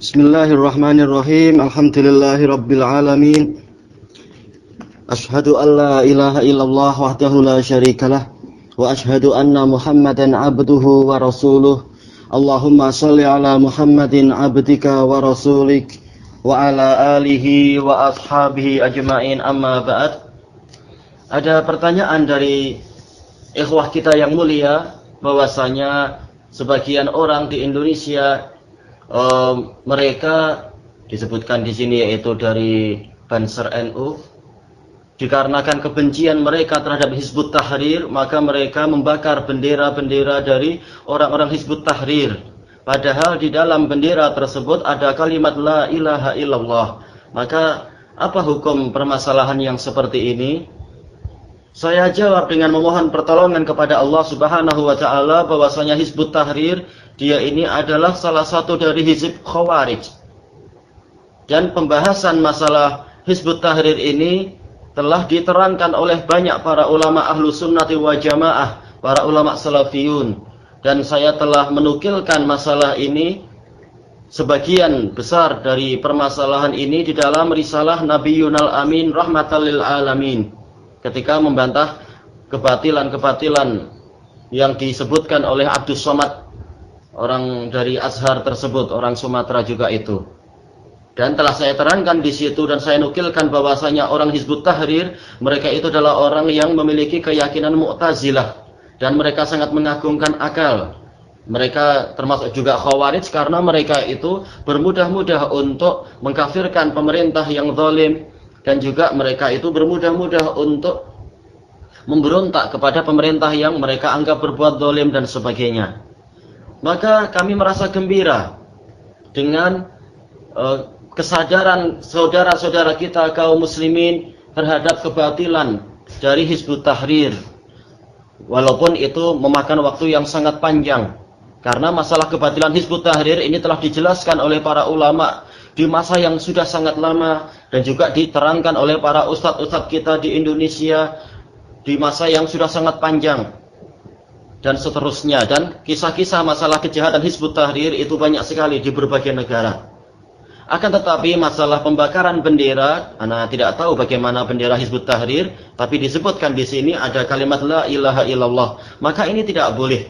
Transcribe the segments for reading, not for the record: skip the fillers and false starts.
Bismillahirrahmanirrahim. Alhamdulillahirabbil alamin. Asyhadu an la ilaha illallah wahdahu la syarikalah wa asyhadu anna Muhammadan abduhu wa rasuluh. Allahumma shalli ala Muhammadin abdika wa rasulik wa ala alihi wa ashabihi ajma'in, amma ba'd. Ada pertanyaan dari ikhwah kita yang mulia bahwasanya sebagian orang di Indonesia mereka disebutkan di sini yaitu dari Banser NU, dikarenakan kebencian mereka terhadap Hizbut Tahrir, maka mereka membakar bendera-bendera dari orang-orang Hizbut Tahrir. Padahal di dalam bendera tersebut ada kalimat la ilaha illallah. Maka apa hukum permasalahan yang seperti ini? Saya jawab dengan memohon pertolongan kepada Allah Subhanahu wa taala bahwasanya Hizbut Tahrir dia ini adalah salah satu dari hizib Khawarij. Dan pembahasan masalah Hizbut Tahrir ini telah diterangkan oleh banyak para ulama ahlu sunnati wa jamaah, para ulama salafiyun. Dan saya telah menukilkan masalah ini, sebagian besar dari permasalahan ini di dalam risalah Nabiyunal Amin rahmatan lil alamin, ketika membantah kebatilan-kebatilan yang disebutkan oleh Abdus Somad, orang dari Azhar tersebut, orang Sumatera juga itu. Dan telah saya terangkan di situ dan saya nukilkan bahwasanya orang Hizbut Tahrir mereka itu adalah orang yang memiliki keyakinan Mu'tazilah dan mereka sangat mengagungkan akal. Mereka termasuk juga Khawarij karena mereka itu bermudah-mudah untuk mengkafirkan pemerintah yang zalim, dan juga mereka itu bermudah-mudah untuk memberontak kepada pemerintah yang mereka anggap berbuat zalim dan sebagainya. Maka kami merasa gembira dengan kesadaran saudara-saudara kita kaum muslimin terhadap kebatilan dari Hizbut Tahrir. Walaupun itu memakan waktu yang sangat panjang, karena masalah kebatilan Hizbut Tahrir ini telah dijelaskan oleh para ulama di masa yang sudah sangat lama, dan juga diterangkan oleh para ustadz-ustadz kita di Indonesia di masa yang sudah sangat panjang, dan seterusnya. Dan kisah-kisah masalah kejahatan Hizbut Tahrir itu banyak sekali di berbagai negara. Akan tetapi masalah pembakaran bendera, Anda tidak tahu bagaimana bendera Hizbut Tahrir, tapi disebutkan di sini ada kalimat la ilaha illallah. Maka ini tidak boleh.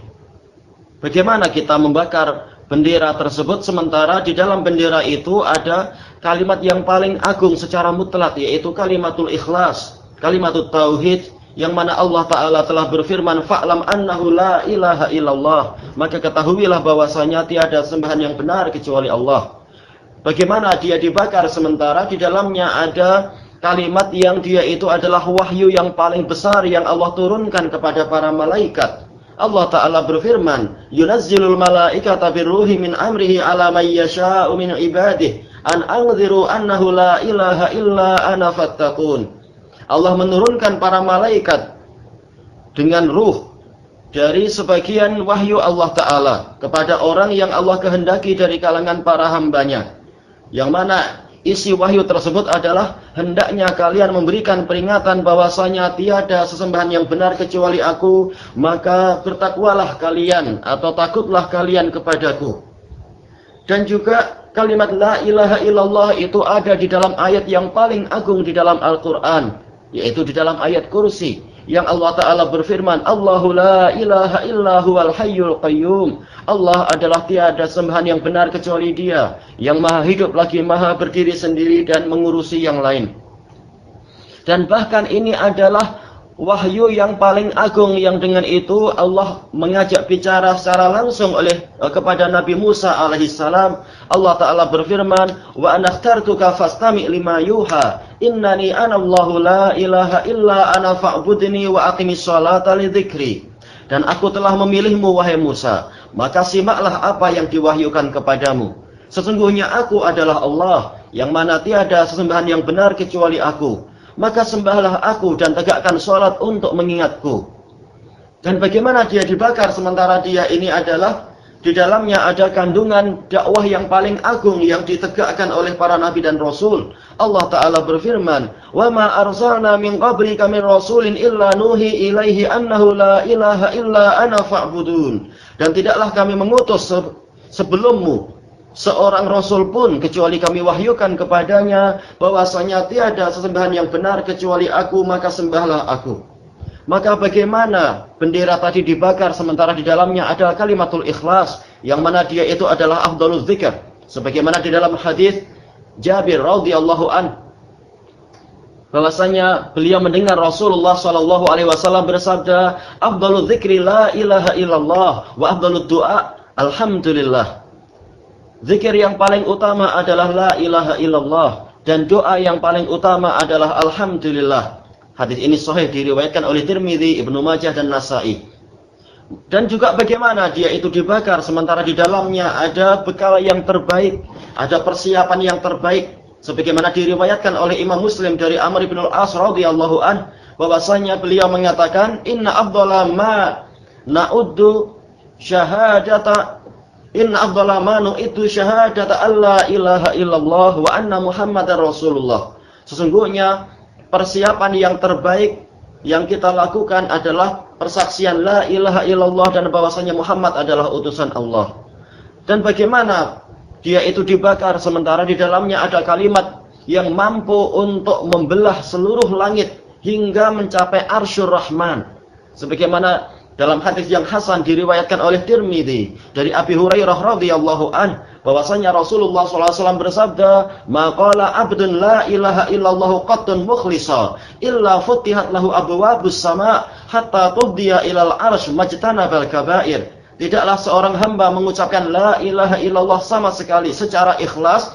Bagaimana kita membakar bendera tersebut sementara di dalam bendera itu ada kalimat yang paling agung secara mutlak, yaitu kalimatul ikhlas, kalimatul tauhid, yang mana Allah Ta'ala telah berfirman fa'lam annahu la ilaha illallah, maka ketahuilah bahwasanya tiada sembahan yang benar kecuali Allah. Bagaimana dia dibakar sementara di dalamnya ada kalimat yang dia itu adalah wahyu yang paling besar yang Allah turunkan kepada para malaikat. Allah Ta'ala berfirman, yunazzilul malaikata birruhi min amrihi ala man yasha'u min ibadihi an anziru annahu la ilaha illa ana fattaqun. Allah menurunkan para malaikat dengan ruh dari sebagian wahyu Allah Ta'ala kepada orang yang Allah kehendaki dari kalangan para hambanya, yang mana isi wahyu tersebut adalah hendaknya kalian memberikan peringatan bahwasanya tiada sesembahan yang benar kecuali aku, maka bertakwalah kalian atau takutlah kalian kepadaku. Dan juga kalimat la ilaha illallah itu ada di dalam ayat yang paling agung di dalam Al-Quran, yaitu di dalam ayat kursi, yang Allah Ta'ala berfirman, Allahu la ilaha illa huwal hayyul qayyum. Allah adalah tiada sembahan yang benar kecuali Dia, yang maha hidup lagi maha berdiri sendiri dan mengurusi yang lain. Dan bahkan ini adalah wahyu yang paling agung, yang dengan itu Allah mengajak bicara secara langsung kepada Nabi Musa alaihissalam. Allah Ta'ala berfirman, wa anakhtartuka fastami' lima yuha innani anallahu la ilaha illa ana fa'budni wa aqimis sholata li dzikri. Dan aku telah memilihmu wahai Musa, maka simaklah apa yang diwahyukan kepadamu. Sesungguhnya aku adalah Allah, yang mana tiada sesembahan yang benar kecuali aku. Maka sembahlah aku dan tegakkan sholat untuk mengingatku. Dan bagaimana dia dibakar sementara dia ini adalah di dalamnya ada kandungan dakwah yang paling agung yang ditegakkan oleh para nabi dan rasul. Allah Ta'ala berfirman, wa ma arsalna min qablika min rasulin illa nuhi ilaihi annahu la ilaha illa ana fa'budun. Dan tidaklah kami mengutus sebelummu seorang rasul pun kecuali kami wahyukan kepadanya bahwasanya tiada sesembahan yang benar kecuali aku, maka sembahlah aku. Maka bagaimana bendera tadi dibakar sementara di dalamnya adalah kalimatul ikhlas, yang mana dia itu adalah afdhaluz dzikr, sebagaimana di dalam hadis Jabir radhiyallahu an, bahwasanya beliau mendengar Rasulullah sallallahu alaihi wasallam bersabda, afdhaluz dzikri la ilaha illallah wa afdhalud du'a alhamdulillah. Zikir yang paling utama adalah la ilaha illallah, dan doa yang paling utama adalah alhamdulillah. Hadis ini sahih, diriwayatkan oleh Tirmidzi, Ibnu Majah dan Nasa'i. Dan juga bagaimana dia itu dibakar sementara di dalamnya ada bekal yang terbaik, ada persiapan yang terbaik, sebagaimana diriwayatkan oleh Imam Muslim dari Amr bin al-As radhiyallahu an, bahwasanya beliau mengatakan, inna afdhala ma na'uddu syahadata Inna afdhala ma nu'itu syahadata alla ilaha illallah wa anna Muhammadar Rasulullah. Sesungguhnya persiapan yang terbaik yang kita lakukan adalah persaksian la ilaha illallah dan bahwasanya Muhammad adalah utusan Allah. Dan bagaimana dia itu dibakar sementara di dalamnya ada kalimat yang mampu untuk membelah seluruh langit hingga mencapai Arsyur Rahman. Sebagaimana dalam hadis yang hasan diriwayatkan oleh Tirmidzi dari Abi Hurairah radhiyallahu an, bahwasanya Rasulullah SAW bersabda, "Maqala abdun la ilaha illallah qattun mukhlisa illa futihat lahu abwabus sama hatta tubdiya ilal arsy majtanabal kabair." Tidaklah seorang hamba mengucapkan la ilaha illallah sama sekali secara ikhlas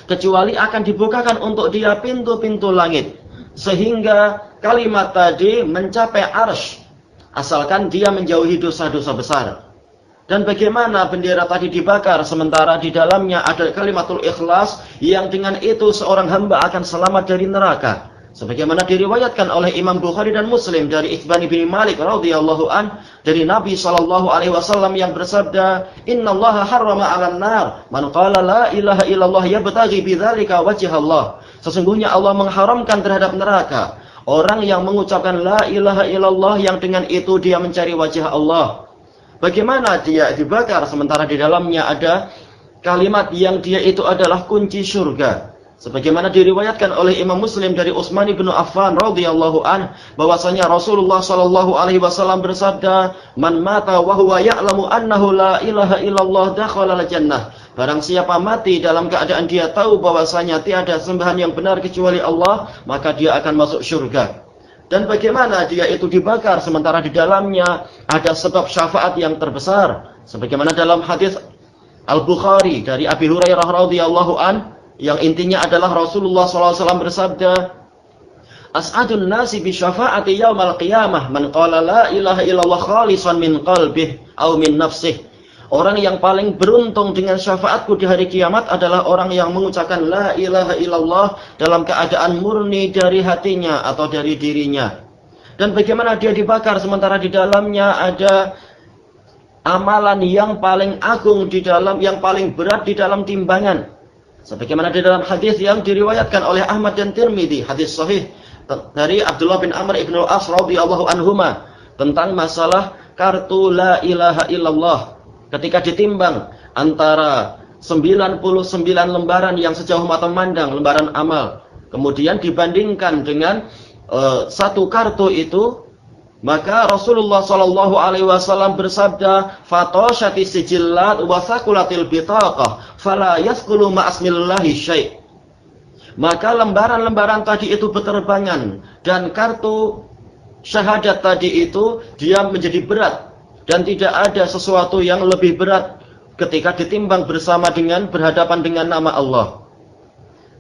kecuali akan dibukakan untuk dia pintu-pintu langit sehingga kalimat tadi mencapai arsy, asalkan dia menjauhi dosa-dosa besar. Dan bagaimana bendera tadi dibakar sementara di dalamnya ada kalimatul ikhlas, yang dengan itu seorang hamba akan selamat dari neraka. Sebagaimana diriwayatkan oleh Imam Bukhari dan Muslim dari Itban bin Malik radhiyallahu an, dari Nabi sallallahu alaihi wasallam yang bersabda, "Innallaha harrama 'alan nar man qala la ilaha illallah yabtaghi bidzalika wajhallah." Sesungguhnya Allah mengharamkan terhadap neraka orang yang mengucapkan la ilaha illallah yang dengan itu dia mencari wajah Allah. Bagaimana dia dibakar sementara di dalamnya ada kalimat yang dia itu adalah kunci surga. Sebagaimana diriwayatkan oleh Imam Muslim dari Utsman bin Affan radhiyallahu an, bahwasanya Rasulullah sallallahu alaihi wasallam bersabda, "Man mata wa huwa ya'lamu annahu la ilaha illallah dakhala al-jannah." Barang siapa mati dalam keadaan dia tahu bahwasanya tiada sembahan yang benar kecuali Allah, maka dia akan masuk surga. Dan bagaimana dia itu dibakar sementara di dalamnya ada sebab syafaat yang terbesar. Sebagaimana dalam hadis Al-Bukhari dari Abi Hurairah radhiyallahu an, yang intinya adalah Rasulullah SAW bersabda, "As'adun nasi bi syafaati yaumal qiyamah man qala la ilaha illallah khalisan min qalbih aw min nafsih." Orang yang paling beruntung dengan syafaatku di hari kiamat adalah orang yang mengucapkan la ilaha illallah dalam keadaan murni dari hatinya atau dari dirinya. Dan bagaimana dia dibakar sementara di dalamnya ada amalan yang paling agung di dalam, yang paling berat di dalam timbangan. Sebagaimana di dalam hadis yang diriwayatkan oleh Ahmad dan Tirmidzi, hadis sahih dari Abdullah bin Amr ibn al-As radhiyallahu anhuma, tentang masalah kartu la ilaha illallah. Ketika ditimbang antara 99 lembaran yang sejauh mata memandang lembaran amal, kemudian dibandingkan dengan satu kartu itu, maka Rasulullah sallallahu alaihi wasallam bersabda, "Fatoshati sijillat wa thaqulatil bitaqah, fala yasqulu ma'asmillahi syai'." Maka lembaran-lembaran tadi itu berterbangan dan kartu syahadat tadi itu dia menjadi berat dan tidak ada sesuatu yang lebih berat ketika ditimbang bersama dengan berhadapan dengan nama Allah.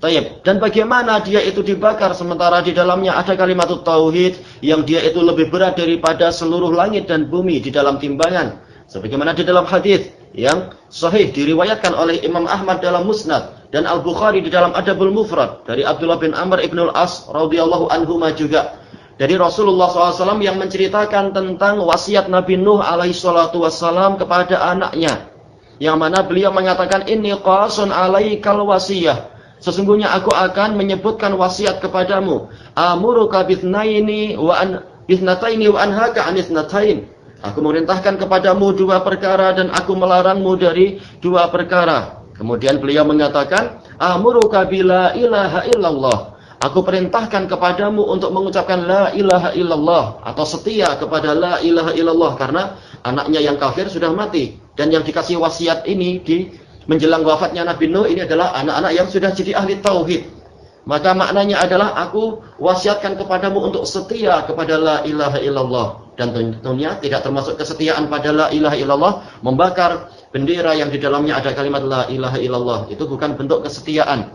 Tayyib. Dan bagaimana dia itu dibakar sementara di dalamnya ada kalimat tauhid yang dia itu lebih berat daripada seluruh langit dan bumi di dalam timbangan. Sebagaimana di dalam hadis yang sahih diriwayatkan oleh Imam Ahmad dalam Musnad dan Al-Bukhari di dalam Adabul Mufrad dari Abdullah bin Amr ibn al-As radhiyallahu anhuma juga dari Rasulullah SAW yang menceritakan tentang wasiat Nabi Nuh alaihi salatu wassalam kepada anaknya, yang mana beliau mengatakan, "Inni qasun alaikal wasiyah." Sesungguhnya aku akan menyebutkan wasiat kepadamu. Amuruka bithnataini wa anhaka anitsnatain. Aku memerintahkan kepadamu dua perkara dan aku melarangmu dari dua perkara. Kemudian beliau mengatakan, amuruka bila ilaha illallah. Aku perintahkan kepadamu untuk mengucapkan la ilaha illallah, atau setia kepada la ilaha illallah, karena anaknya yang kafir sudah mati. Dan yang dikasih wasiat ini di menjelang wafatnya Nabi Nuh ini adalah anak-anak yang sudah jadi ahli tauhid. Maka maknanya adalah aku wasiatkan kepadamu untuk setia kepada la ilaha illallah. Dan tentunya tidak termasuk kesetiaan pada la ilaha illallah membakar bendera yang di dalamnya ada kalimat la ilaha illallah. Itu bukan bentuk kesetiaan.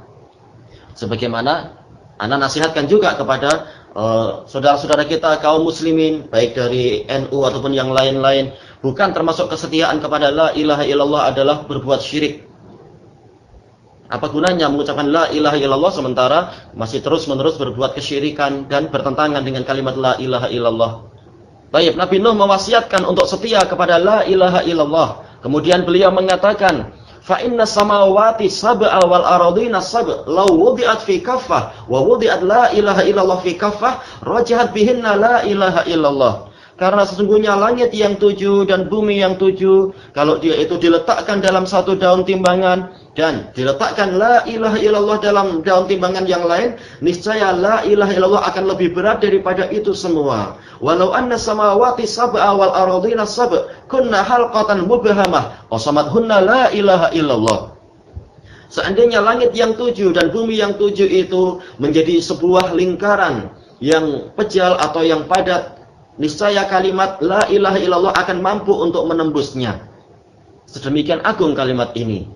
Sebagaimana ana nasihatkan juga kepada saudara-saudara kita kaum muslimin, baik dari NU ataupun yang lain-lain, bukan termasuk kesetiaan kepada la ilaha illallah adalah berbuat syirik. Apa gunanya mengucapkan la ilaha illallah sementara masih terus-menerus berbuat kesyirikan dan bertentangan dengan kalimat la ilaha illallah. Baik, Nabi Nuh mewasiatkan untuk setia kepada la ilaha illallah. Kemudian beliau mengatakan, fa inna samawati sab'a wal ardina sab' law wudi'at fi kaffah wa wudi'at la ilaha illallah fi kaffah rajahat bihinna la ilaha illallah. Karena sesungguhnya langit yang 7 dan bumi yang 7, kalau dia itu diletakkan dalam satu daun timbangan dan diletakkan la ilaha illallah dalam daun timbangan yang lain, niscaya la ilaha illallah akan lebih berat daripada itu semua. Walau anna samawati sab'a wal ardina sab' kunna halqatan mubhamah qasamadhunna la ilaha illallah. Seandainya langit yang 7 dan bumi yang 7 itu menjadi sebuah lingkaran yang pejal atau yang padat, niscaya kalimat la ilaha illallah akan mampu untuk menembusnya. Sedemikian agung kalimat ini.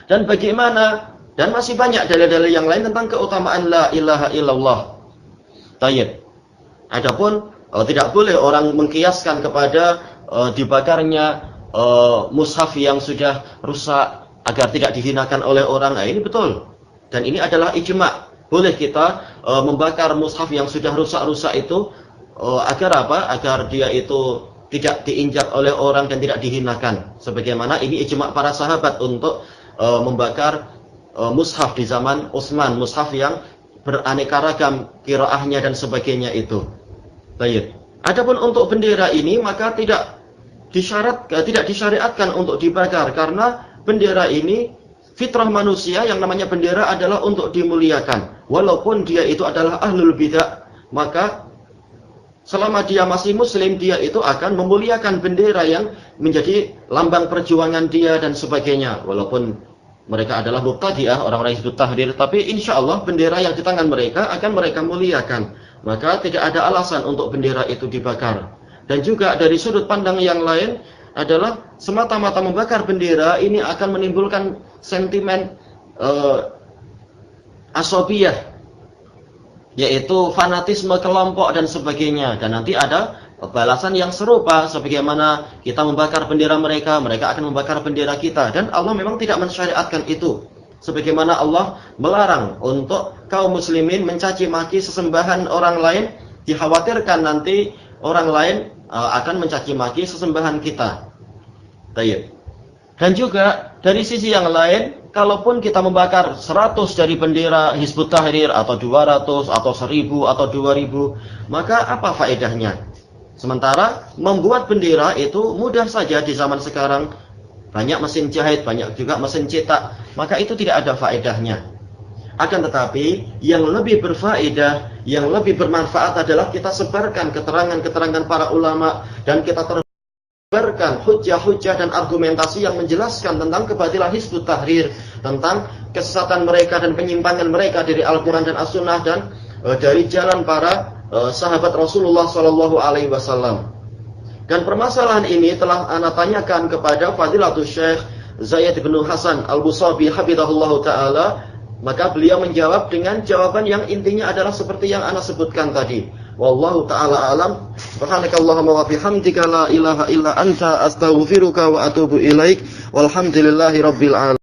Dan bagaimana, dan masih banyak dalil-dalil yang lain tentang keutamaan la ilaha illallah. Tayyib. Adapun tidak boleh orang mengkiaskan kepada dibakarnya mushaf yang sudah rusak agar tidak dihinakan oleh orang. Nah, ini betul. Dan ini adalah ijma'. Boleh kita membakar mushaf yang sudah rusak-rusak itu agar apa? Agar dia itu tidak diinjak oleh orang dan tidak dihinakan. Sebagaimana ini ijma' para sahabat untuk membakar mushaf di zaman Utsman, mushaf yang beraneka ragam qiraahnya dan sebagainya itu. Baik. Adapun untuk bendera ini maka tidak disyariatkan untuk dibakar, karena bendera ini fitrah manusia yang namanya bendera adalah untuk dimuliakan. Walaupun dia itu adalah ahlul bidah, maka selama dia masih muslim, dia itu akan memuliakan bendera yang menjadi lambang perjuangan dia dan sebagainya. Walaupun mereka adalah mubtadi'ah, orang-orang Hizbut Tahrir, tapi insya Allah bendera yang di tangan mereka akan mereka muliakan. Maka tidak ada alasan untuk bendera itu dibakar. Dan juga dari sudut pandang yang lain adalah semata-mata membakar bendera ini akan menimbulkan sentimen asobiyah, yaitu fanatisme kelompok dan sebagainya. Dan nanti ada balasan yang serupa, sebagaimana kita membakar bendera mereka, mereka akan membakar bendera kita. Dan Allah memang tidak mensyariatkan itu. Sebagaimana Allah melarang untuk kaum muslimin mencaci maki sesembahan orang lain, dikhawatirkan nanti orang lain akan mencaci maki sesembahan kita. Baik. Dan juga dari sisi yang lain, kalaupun kita membakar 100 dari bendera Hizbut Tahrir atau 200 atau 1000 atau 2000, maka apa faedahnya? Sementara membuat bendera itu mudah saja di zaman sekarang. Banyak mesin jahit, banyak juga mesin cetak, maka itu tidak ada faedahnya. Akan tetapi yang lebih berfaedah, yang lebih bermanfaat adalah kita sebarkan keterangan-keterangan para ulama, dan kita sebarkan hujah-hujah dan argumentasi yang menjelaskan tentang kebatilan Hizbut Tahrir, tentang kesesatan mereka dan penyimpangan mereka dari Al-Quran dan As-Sunnah, dan dari jalan para sahabat Rasulullah SAW. Dan permasalahan ini telah ana tanyakan kepada Fadilatul Syekh Zaid bin Hasan Al-Busabi hafizahullahu taala, maka beliau menjawab dengan jawaban yang intinya adalah seperti yang ana sebutkan tadi. Wallahu taala alam. Subhanakallahumma wa bihamdika la ilaha illa anta astaghfiruka wa atubu ilaik. Walhamdulillahirabbil alamin.